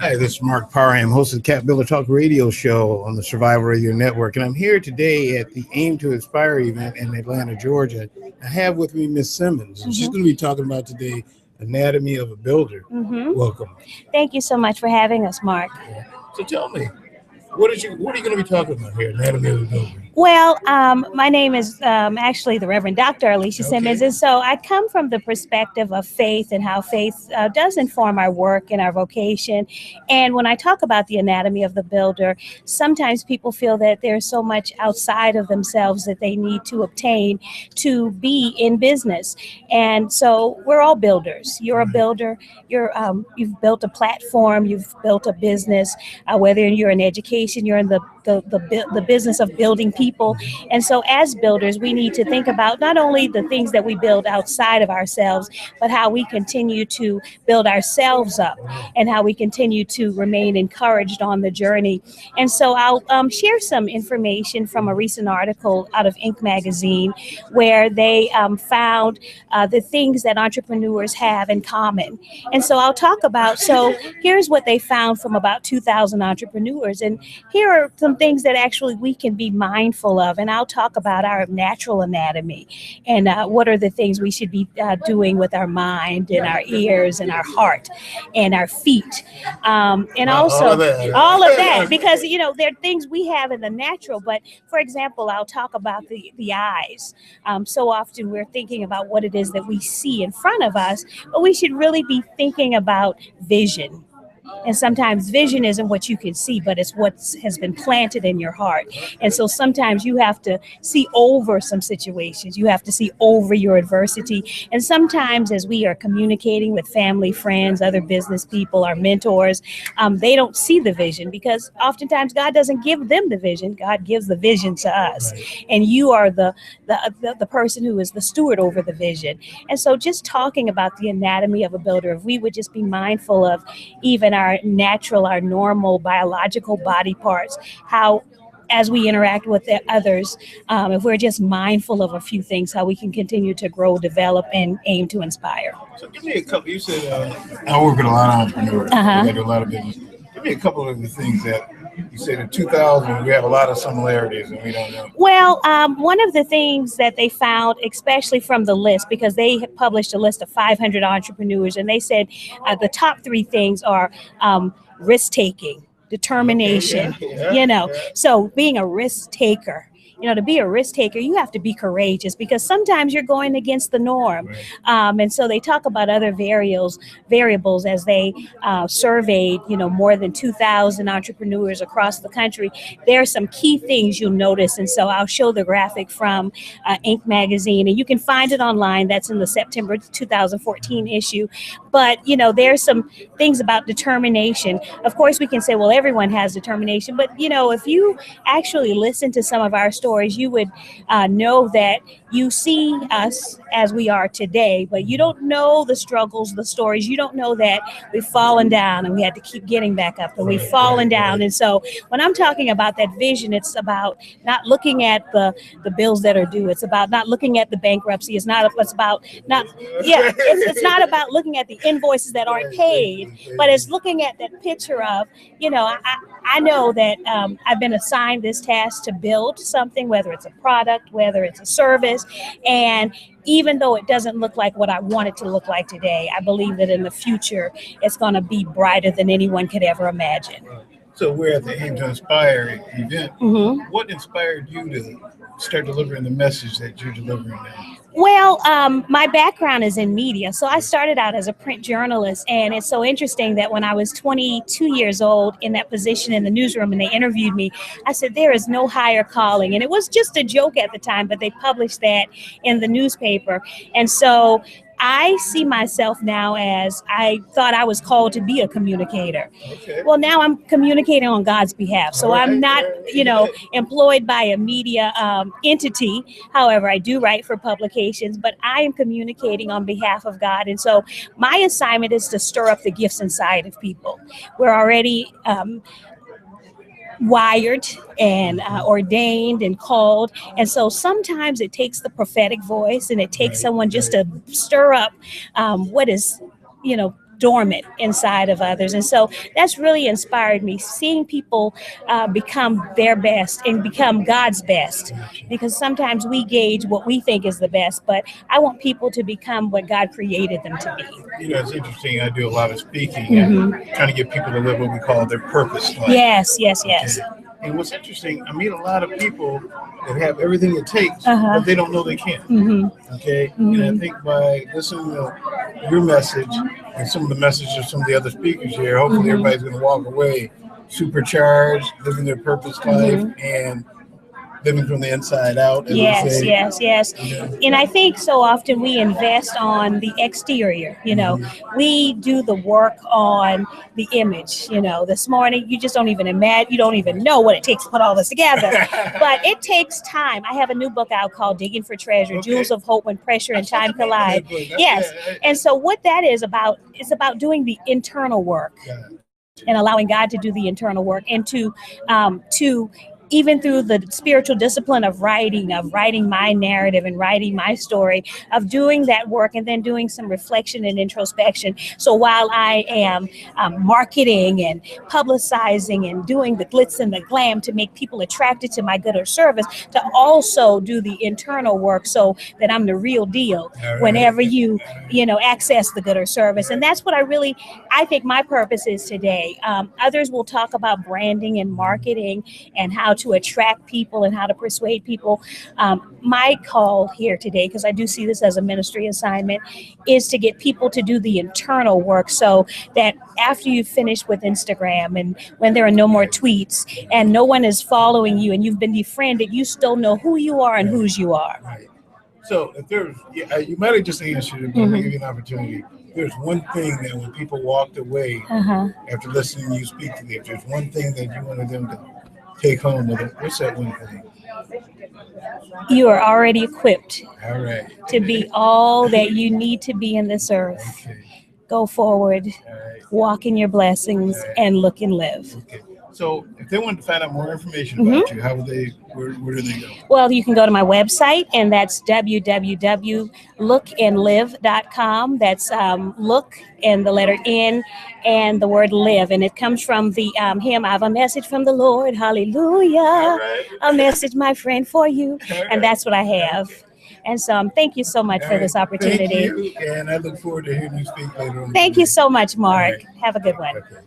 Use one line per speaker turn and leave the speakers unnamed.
Hi, this is Mark Parr. I'm host of the Cat Builder Talk radio show on the Survival Radio Network, and I'm here today at the Aim to Inspire event in Atlanta, Georgia. I have with me Miss Simmons, and she's going to be talking about today anatomy of a builder. Welcome.
Thank you so much for having us, Mark.
So tell me, what are you going to be talking about here, anatomy of a builder?
Well, my name is actually the Reverend Dr. Alicia Simmons, and so I come from the perspective of faith and how faith does inform our work and our vocation. And when I talk about the anatomy of the builder, sometimes people feel that there's so much outside of themselves that they need to obtain to be in business. And so we're all builders. You're a builder. You've built a platform. You've built a business. Whether you're in education, you're in the business of building people. And so as builders, we need to think about not only the things that we build outside of ourselves, but how we continue to build ourselves up and how we continue to remain encouraged on the journey. And so I'll share some information from a recent article out of Inc. magazine where they found the things that entrepreneurs have in common. And so I'll talk about, so here's what they found from about 2,000 entrepreneurs. And here are some things that actually we can be mindful of, and I'll talk about our natural anatomy and what are the things we should be doing with our mind and our ears and our heart and our feet, and also all of that, because there are things we have in the natural. But for example, I'll talk about the eyes. So often we're thinking about what it is that we see in front of us, but we should really be thinking about vision. And sometimes vision isn't what you can see, but it's what has been planted in your heart. And so sometimes you have to see over some situations. You have to see over your adversity. And sometimes as we are communicating with family, friends, other business people, our mentors, they don't see the vision because oftentimes God doesn't give them the vision. God gives the vision to us. And you are the person who is the steward over the vision. And so just talking about the anatomy of a builder, if we would just be mindful of even our natural, our normal biological body parts, how as we interact with the others, if we're just mindful of a few things, how we can continue to grow, develop, and aim to inspire.
So give me a couple. You said I work with a lot of entrepreneurs. I do a lot of business. Give me a couple of the things that you said in 2000, we have a lot of similarities and we don't know.
Well, one of the things that they found, especially from the list, because they had published a list of 500 entrepreneurs, and they said the top three things are risk-taking, determination, so being a risk taker. To be a risk taker, you have to be courageous because sometimes you're going against the norm. And so they talk about other variables as they surveyed, more than 2,000 entrepreneurs across the country. There are some key things you'll notice. And so I'll show the graphic from Inc. magazine, and you can find it online. That's in the September 2014 issue. But, there's some things about determination. Of course, we can say, well, everyone has determination. But, if you actually listen to some of our stories, you would know that you see us as we are today, but you don't know the struggles, the stories. You don't know that we've fallen down and we had to keep getting back up, and we've fallen down. And so when I'm talking about that vision, it's about not looking at the bills that are due. It's about not looking at the bankruptcy. It's not about looking at the invoices that aren't paid, but it's looking at that picture of, I know that I've been assigned this task to build something, whether it's a product, whether it's a service. And even though it doesn't look like what I want it to look like today, I believe that in the future, it's going to be brighter than anyone could ever imagine.
So we're at the Aim to Inspire event. What inspired you to start delivering the message that you're delivering now?
Well, my background is in media. So I started out as a print journalist. And it's so interesting that when I was 22 years old in that position in the newsroom and they interviewed me, I said, there is no higher calling. And it was just a joke at the time, but they published that in the newspaper. And so I see myself now as I thought I was called to be a communicator. Okay. Well, now I'm communicating on God's behalf. So I'm not, employed by a media entity. However, I do write for publications, but I am communicating on behalf of God. And so my assignment is to stir up the gifts inside of people. We're already wired and ordained and called. And so sometimes it takes the prophetic voice and it takes someone just to stir up what is, dormant inside of others. And so that's really inspired me, seeing people become their best and become God's best, because sometimes we gauge what we think is the best, but I want people to become what God created them to be.
You know, it's interesting. I do a lot of speaking and trying to get people to live what we call their purpose life.
Yes.
Okay. And what's interesting, I meet a lot of people that have everything it takes, but they don't know they can. Okay. And I think by listening to your message and some of the messages of some of the other speakers here, hopefully everybody's going to walk away supercharged, living their purpose life, and living from the inside out.
Yes. And I think so often we invest on the exterior. We do the work on the image. This morning you just don't even imagine, you don't even know what it takes to put all this together. But it takes time. I have a new book out called Digging for Treasure, Jewels of Hope When Pressure and Time Collide. Yes. And so what that is about doing the internal work and allowing God to do the internal work, and to even through the spiritual discipline of writing my narrative and writing my story, of doing that work and then doing some reflection and introspection. So while I am marketing and publicizing and doing the glitz and the glam to make people attracted to my good or service, to also do the internal work so that I'm the real deal whenever you access the good or service. And that's what I think my purpose is today. Others will talk about branding and marketing and how to attract people and how to persuade people. My call here today, because I do see this as a ministry assignment, is to get people to do the internal work, so that after you finish with Instagram and when there are no more tweets and no one is following you and you've been defriended, you still know who you are and whose you are.
Right. So if there's, you might have just answered it, but I'll give you an opportunity. There's one thing that when people walked away after listening to you speak to them, if there's one thing that you wanted them to take home with it, what's that one thing?
You are already equipped
to
be all that you need to be in this earth.
Okay.
Go forward, walk in your blessings, and look and live.
Okay. So if they wanted to find out more information about you, how would where do they go?
Well, you can go to my website, and that's www.lookandlive.com. That's look and the letter N and the word live. And it comes from the hymn, I have a message from the Lord, hallelujah, a message, my friend, for you. And that's what I have. And so thank you so much for this opportunity.
Thank you, and I look forward to hearing you speak later on.
Thank you so much, Mark. Have a good one.
Okay.